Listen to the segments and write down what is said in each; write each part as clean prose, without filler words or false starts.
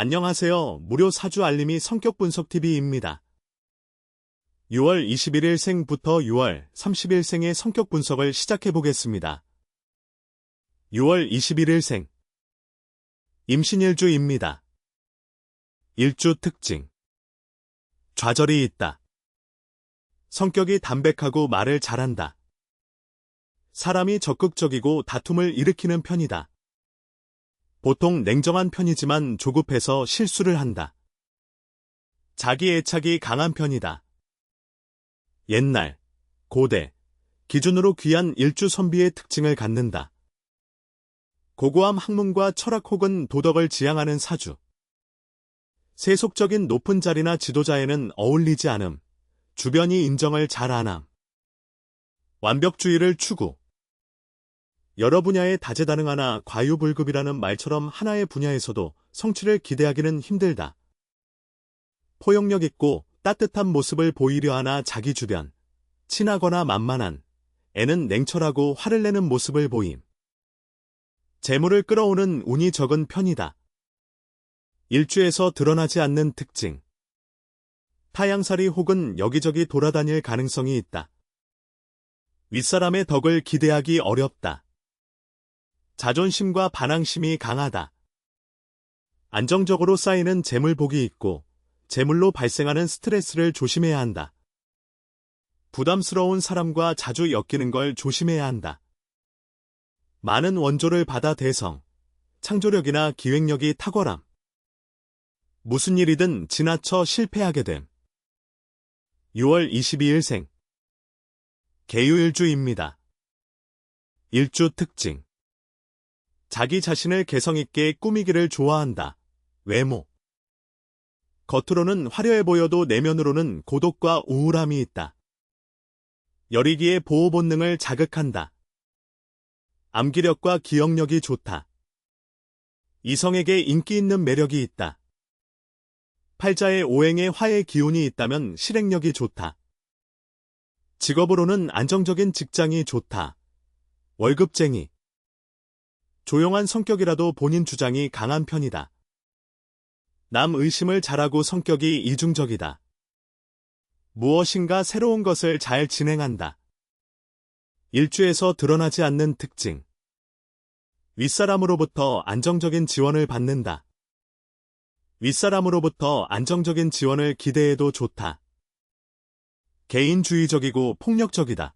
안녕하세요. 무료 사주 알림이 성격분석TV입니다. 6월 21일생부터 6월 30일생의 성격 분석을 시작해 보겠습니다. 6월 21일생 임신일주입니다. 일주 특징 좌절이 있다. 성격이 담백하고 말을 잘한다. 사람이 적극적이고 다툼을 일으키는 편이다. 보통 냉정한 편이지만 조급해서 실수를 한다. 자기 애착이 강한 편이다. 옛날, 고대, 기준으로 귀한 일주 선비의 특징을 갖는다. 고고함 학문과 철학 혹은 도덕을 지향하는 사주. 세속적인 높은 자리나 지도자에는 어울리지 않음. 주변이 인정을 잘 안 함. 완벽주의를 추구. 여러 분야에 다재다능하나 과유불급이라는 말처럼 하나의 분야에서도 성취를 기대하기는 힘들다. 포용력 있고 따뜻한 모습을 보이려 하나 자기 주변, 친하거나 만만한, 애는 냉철하고 화를 내는 모습을 보임. 재물을 끌어오는 운이 적은 편이다. 일주에서 드러나지 않는 특징. 타향살이 혹은 여기저기 돌아다닐 가능성이 있다. 윗사람의 덕을 기대하기 어렵다. 자존심과 반항심이 강하다. 안정적으로 쌓이는 재물복이 있고 재물로 발생하는 스트레스를 조심해야 한다. 부담스러운 사람과 자주 엮이는 걸 조심해야 한다. 많은 원조를 받아 대성, 창조력이나 기획력이 탁월함. 무슨 일이든 지나쳐 실패하게 됨. 6월 22일생 개유일주입니다. 일주 특징 자기 자신을 개성있게 꾸미기를 좋아한다. 외모 겉으로는 화려해 보여도 내면으로는 고독과 우울함이 있다. 여리기의 보호 본능을 자극한다. 암기력과 기억력이 좋다. 이성에게 인기 있는 매력이 있다. 팔자에 오행의 화의 기운이 있다면 실행력이 좋다. 직업으로는 안정적인 직장이 좋다. 월급쟁이 조용한 성격이라도 본인 주장이 강한 편이다. 남 의심을 잘하고 성격이 이중적이다. 무엇인가 새로운 것을 잘 진행한다. 일주에서 드러나지 않는 특징. 윗사람으로부터 안정적인 지원을 받는다. 윗사람으로부터 안정적인 지원을 기대해도 좋다. 개인주의적이고 폭력적이다.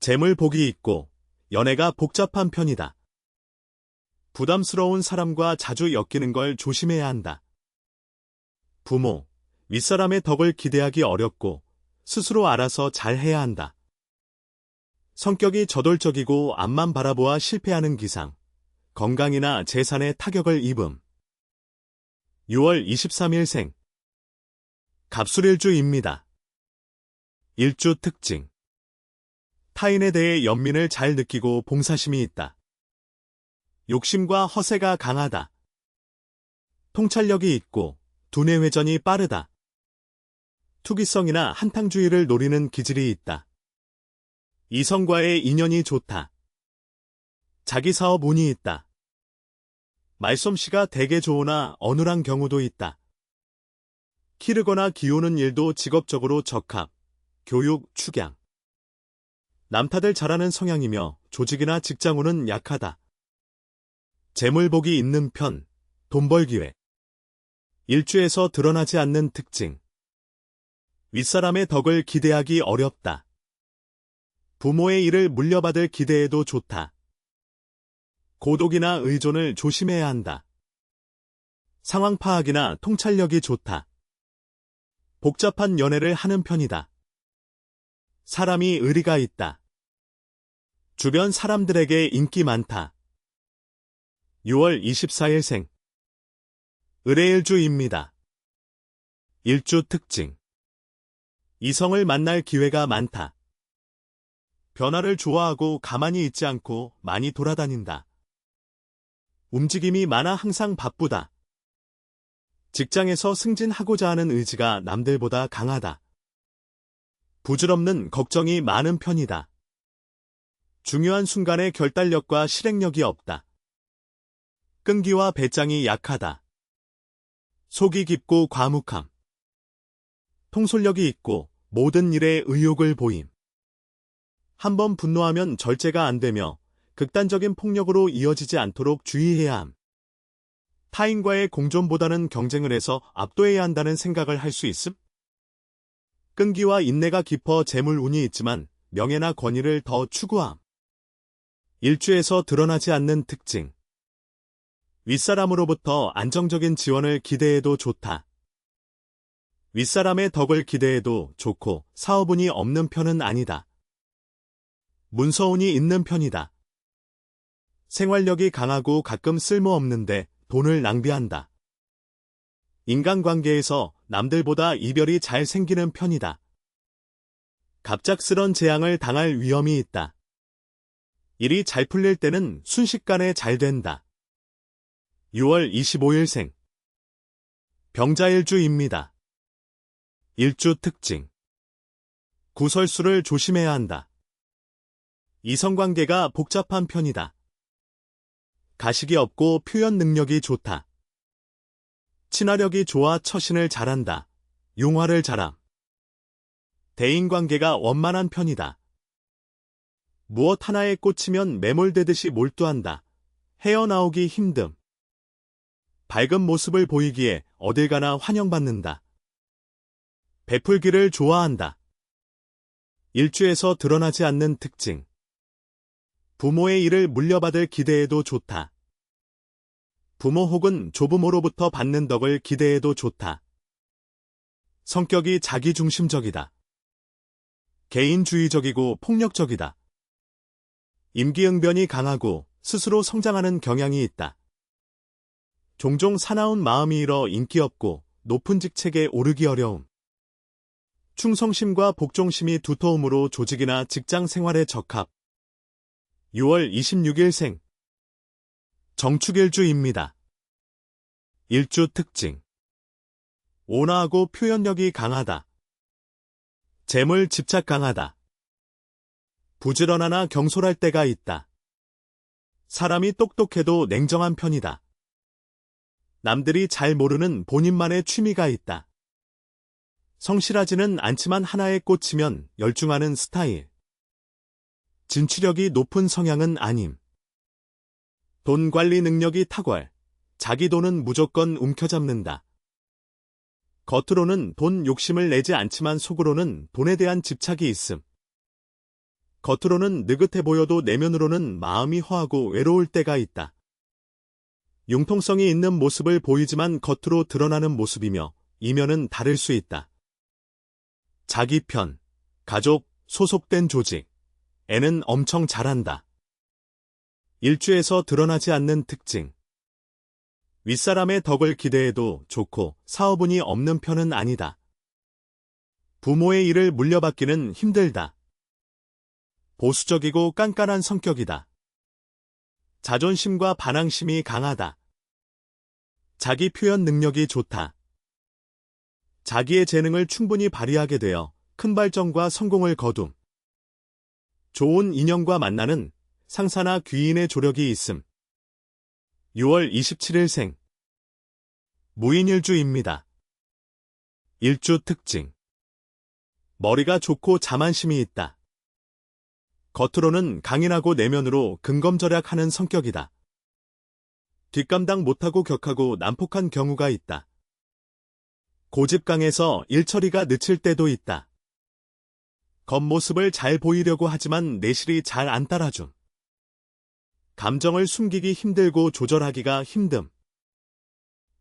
재물복이 있고 연애가 복잡한 편이다. 부담스러운 사람과 자주 엮이는 걸 조심해야 한다. 부모, 윗사람의 덕을 기대하기 어렵고 스스로 알아서 잘 해야 한다. 성격이 저돌적이고 앞만 바라보아 실패하는 기상, 건강이나 재산에 타격을 입음. 6월 23일생 갑술일주입니다. 일주 특징 타인에 대해 연민을 잘 느끼고 봉사심이 있다. 욕심과 허세가 강하다. 통찰력이 있고 두뇌 회전이 빠르다. 투기성이나 한탕주의를 노리는 기질이 있다. 이성과의 인연이 좋다. 자기 사업 운이 있다. 말솜씨가 되게 좋으나 어눌한 경우도 있다. 기르거나 기우는 일도 직업적으로 적합, 교육, 축양. 남 탓을 잘하는 성향이며 조직이나 직장운은 약하다. 재물복이 있는 편, 돈벌 기회. 일주에서 드러나지 않는 특징. 윗사람의 덕을 기대하기 어렵다. 부모의 일을 물려받을 기대해도 좋다. 고독이나 의존을 조심해야 한다. 상황 파악이나 통찰력이 좋다. 복잡한 연애를 하는 편이다. 사람이 의리가 있다. 주변 사람들에게 인기 많다. 6월 24일생 을해일주입니다. 일주 특징 이성을 만날 기회가 많다. 변화를 좋아하고 가만히 있지 않고 많이 돌아다닌다. 움직임이 많아 항상 바쁘다. 직장에서 승진하고자 하는 의지가 남들보다 강하다. 부질없는 걱정이 많은 편이다. 중요한 순간에 결단력과 실행력이 없다. 끈기와 배짱이 약하다. 속이 깊고 과묵함. 통솔력이 있고 모든 일에 의욕을 보임. 한번 분노하면 절제가 안 되며 극단적인 폭력으로 이어지지 않도록 주의해야 함. 타인과의 공존보다는 경쟁을 해서 압도해야 한다는 생각을 할 수 있음? 끈기와 인내가 깊어 재물운이 있지만 명예나 권위를 더 추구함. 일주에서 드러나지 않는 특징. 윗사람으로부터 안정적인 지원을 기대해도 좋다. 윗사람의 덕을 기대해도 좋고 사업운이 없는 편은 아니다. 문서운이 있는 편이다. 생활력이 강하고 가끔 쓸모없는데 돈을 낭비한다. 인간관계에서 남들보다 이별이 잘 생기는 편이다. 갑작스런 재앙을 당할 위험이 있다. 일이 잘 풀릴 때는 순식간에 잘 된다. 6월 25일생. 병자일주입니다. 일주 특징. 구설수를 조심해야 한다. 이성관계가 복잡한 편이다. 가식이 없고 표현 능력이 좋다. 친화력이 좋아 처신을 잘한다. 용화를 잘함. 대인관계가 원만한 편이다. 무엇 하나에 꽂히면 매몰되듯이 몰두한다. 헤어나오기 힘듦. 밝은 모습을 보이기에 어딜 가나 환영받는다. 베풀기를 좋아한다. 일주에서 드러나지 않는 특징. 부모의 일을 물려받을 기대해도 좋다. 부모 혹은 조부모로부터 받는 덕을 기대해도 좋다. 성격이 자기중심적이다. 개인주의적이고 폭력적이다. 임기응변이 강하고 스스로 성장하는 경향이 있다. 종종 사나운 마음이 일어 인기 없고 높은 직책에 오르기 어려움. 충성심과 복종심이 두터움으로 조직이나 직장 생활에 적합. 6월 26일생. 정축일주입니다. 일주 특징. 온화하고 표현력이 강하다. 재물 집착 강하다. 부지런하나 경솔할 때가 있다. 사람이 똑똑해도 냉정한 편이다. 남들이 잘 모르는 본인만의 취미가 있다. 성실하지는 않지만 하나에 꽂히면 열중하는 스타일. 진취력이 높은 성향은 아님. 돈 관리 능력이 탁월. 자기 돈은 무조건 움켜잡는다. 겉으로는 돈 욕심을 내지 않지만 속으로는 돈에 대한 집착이 있음. 겉으로는 느긋해 보여도 내면으로는 마음이 허하고 외로울 때가 있다. 융통성이 있는 모습을 보이지만 겉으로 드러나는 모습이며 이면은 다를 수 있다. 자기 편, 가족, 소속된 조직, 애는 엄청 잘한다. 일주에서 드러나지 않는 특징. 윗사람의 덕을 기대해도 좋고 사업운이 없는 편은 아니다. 부모의 일을 물려받기는 힘들다. 보수적이고 깐깐한 성격이다. 자존심과 반항심이 강하다. 자기 표현 능력이 좋다. 자기의 재능을 충분히 발휘하게 되어 큰 발전과 성공을 거둠. 좋은 인연과 만나는 상사나 귀인의 조력이 있음. 6월 27일생. 무인일주입니다. 일주 특징. 머리가 좋고 자만심이 있다. 겉으로는 강인하고 내면으로 근검절약하는 성격이다. 뒷감당 못하고 격하고 난폭한 경우가 있다. 고집 강해서 일처리가 늦출 때도 있다. 겉모습을 잘 보이려고 하지만 내실이 잘 안 따라줌. 감정을 숨기기 힘들고 조절하기가 힘듦.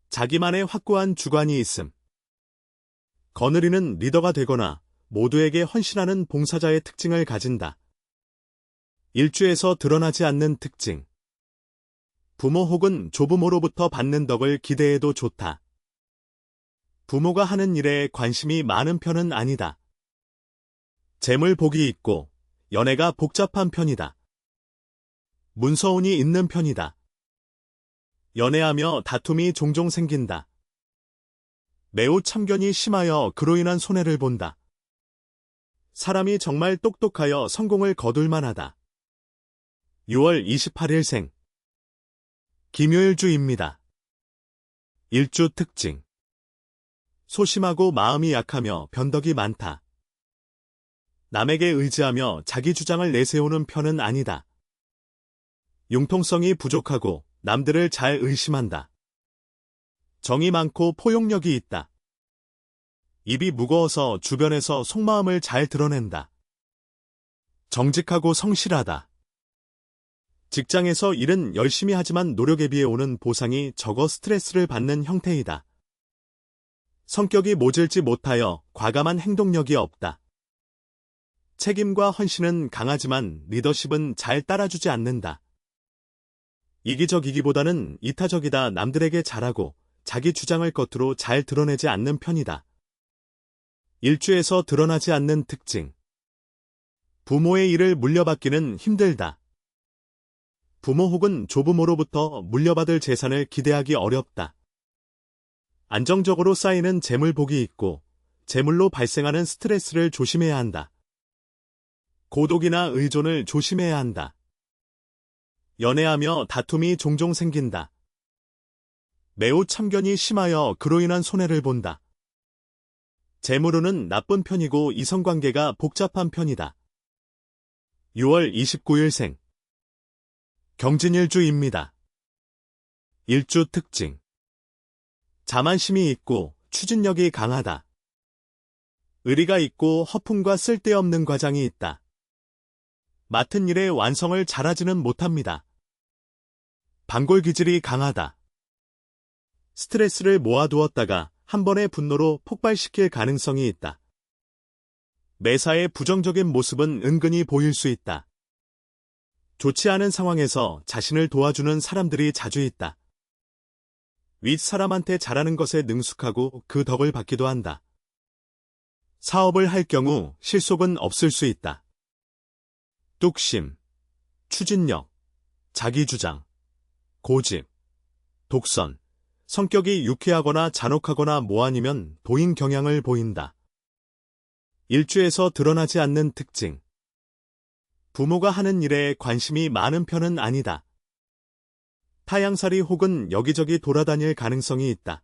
자기만의 확고한 주관이 있음. 거느리는 리더가 되거나 모두에게 헌신하는 봉사자의 특징을 가진다. 일주에서 드러나지 않는 특징. 부모 혹은 조부모로부터 받는 덕을 기대해도 좋다. 부모가 하는 일에 관심이 많은 편은 아니다. 재물 복이 있고 연애가 복잡한 편이다. 문서운이 있는 편이다. 연애하며 다툼이 종종 생긴다. 매우 참견이 심하여 그로 인한 손해를 본다. 사람이 정말 똑똑하여 성공을 거둘 만하다. 6월 28일생. 김요일주입니다. 일주 특징. 소심하고 마음이 약하며 변덕이 많다. 남에게 의지하며 자기 주장을 내세우는 편은 아니다. 융통성이 부족하고 남들을 잘 의심한다. 정이 많고 포용력이 있다. 입이 무거워서 주변에서 속마음을 잘 드러낸다. 정직하고 성실하다. 직장에서 일은 열심히 하지만 노력에 비해 오는 보상이 적어 스트레스를 받는 형태이다. 성격이 모질지 못하여 과감한 행동력이 없다. 책임과 헌신은 강하지만 리더십은 잘 따라주지 않는다. 이기적이기보다는 이타적이다. 남들에게 잘하고 자기 주장을 겉으로 잘 드러내지 않는 편이다. 일주에서 드러나지 않는 특징. 부모의 일을 물려받기는 힘들다. 부모 혹은 조부모로부터 물려받을 재산을 기대하기 어렵다. 안정적으로 쌓이는 재물복이 있고 재물로 발생하는 스트레스를 조심해야 한다. 고독이나 의존을 조심해야 한다. 연애하며 다툼이 종종 생긴다. 매우 참견이 심하여 그로 인한 손해를 본다. 재물운은 나쁜 편이고 이성관계가 복잡한 편이다. 6월 29일생. 경진일주입니다. 일주 특징. 자만심이 있고 추진력이 강하다. 의리가 있고 허풍과 쓸데없는 과장이 있다. 맡은 일의 완성을 잘하지는 못합니다. 반골 기질이 강하다. 스트레스를 모아두었다가 한 번의 분노로 폭발시킬 가능성이 있다. 매사에 부정적인 모습은 은근히 보일 수 있다. 좋지 않은 상황에서 자신을 도와주는 사람들이 자주 있다. 윗사람한테 잘하는 것에 능숙하고 그 덕을 받기도 한다. 사업을 할 경우 실속은 없을 수 있다. 뚝심, 추진력, 자기주장, 고집, 독선, 성격이 유쾌하거나 잔혹하거나 뭐 아니면 도인 경향을 보인다. 일주에서 드러나지 않는 특징. 부모가 하는 일에 관심이 많은 편은 아니다. 타향살이 혹은 여기저기 돌아다닐 가능성이 있다.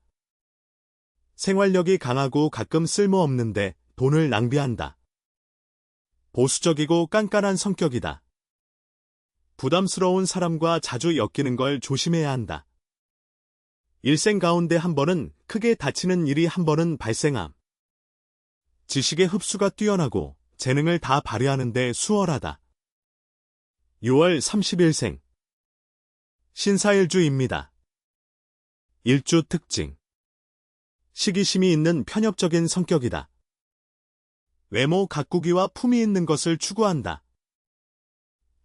생활력이 강하고 가끔 쓸모없는데 돈을 낭비한다. 보수적이고 깐깐한 성격이다. 부담스러운 사람과 자주 엮이는 걸 조심해야 한다. 일생 가운데 한 번은 크게 다치는 일이 한 번은 발생함. 지식의 흡수가 뛰어나고 재능을 다 발휘하는데 수월하다. 6월 30일생. 신사일주입니다. 일주 특징. 시기심이 있는 편협적인 성격이다. 외모 가꾸기와 품위 있는 것을 추구한다.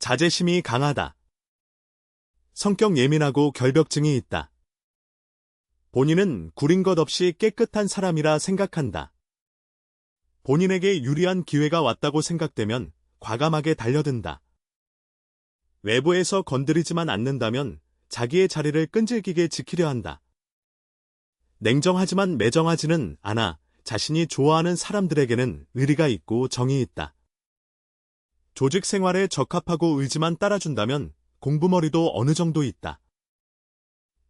자제심이 강하다. 성격 예민하고 결벽증이 있다. 본인은 구린 것 없이 깨끗한 사람이라 생각한다. 본인에게 유리한 기회가 왔다고 생각되면 과감하게 달려든다. 외부에서 건드리지만 않는다면 자기의 자리를 끈질기게 지키려 한다. 냉정하지만 매정하지는 않아 자신이 좋아하는 사람들에게는 의리가 있고 정이 있다. 조직 생활에 적합하고 의지만 따라준다면 공부머리도 어느 정도 있다.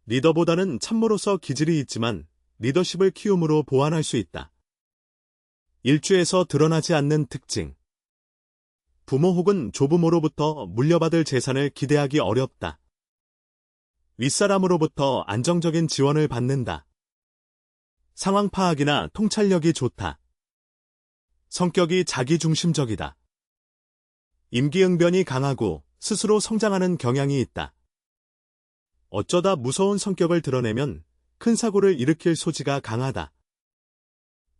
리더보다는 참모로서 기질이 있지만 리더십을 키움으로 보완할 수 있다. 일주에서 드러나지 않는 특징. 부모 혹은 조부모로부터 물려받을 재산을 기대하기 어렵다. 윗사람으로부터 안정적인 지원을 받는다. 상황 파악이나 통찰력이 좋다. 성격이 자기중심적이다. 임기응변이 강하고 스스로 성장하는 경향이 있다. 어쩌다 무서운 성격을 드러내면 큰 사고를 일으킬 소지가 강하다.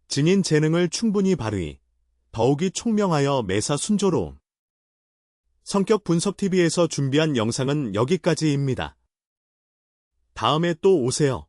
지닌 재능을 충분히 발휘, 더욱이 총명하여 매사 순조로움. 성격 분석TV에서 준비한 영상은 여기까지입니다. 다음에 또 오세요.